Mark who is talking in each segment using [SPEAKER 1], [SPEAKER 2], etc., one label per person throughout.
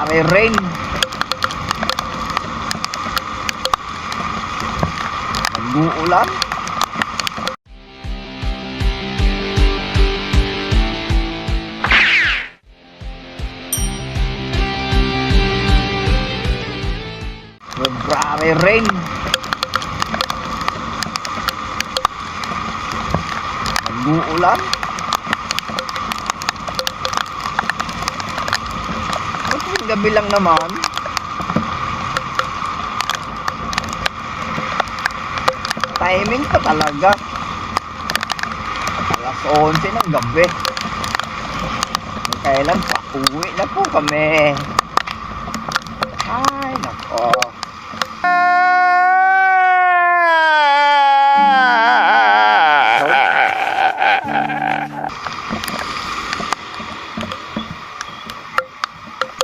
[SPEAKER 1] Grabe rain. Nag-uulan. Grabe rain. Nag-uulan. Gabi lang naman. Timing pa talaga. Alas 11 ng gabi. Kailan pa uwi na po kami. Ay nako.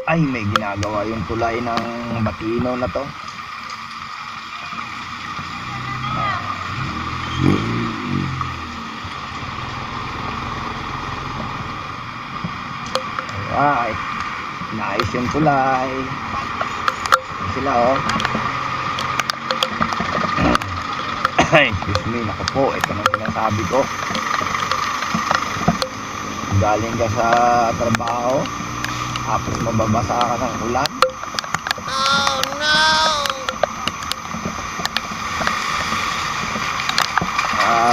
[SPEAKER 1] Ay, may ginagawa yung tulay ng Batino na to. Ay, nice yung tulay. Yan sila oh. Ay, excuse me, naku po, ito nang sinasabi ko. Galing ka sa trabaho, tapos mababasa ka ng ulan. Oh no!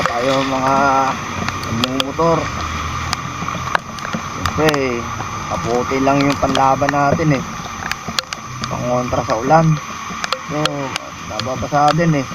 [SPEAKER 1] Tayo mga nagmumotor, siyempre kaputi lang yung panlaban natin eh, pangontra sa ulan. So nababasa din eh.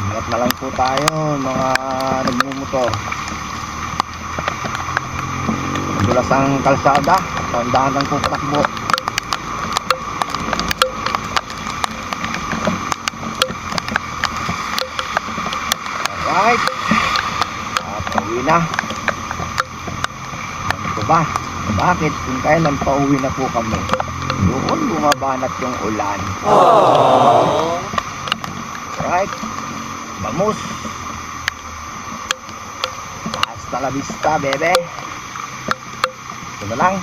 [SPEAKER 1] Ingat na lang po tayo mga nagmumotor. Madulas ang kalsada, tandaan lang po patakbo. Alright, pauwi na. Ano ba? Bakit? Kung kailan pauwi na po kami, doon bumabanat yung ulan. Aww. Alright, vamos. Hasta la vista, bebe. Ito na lang.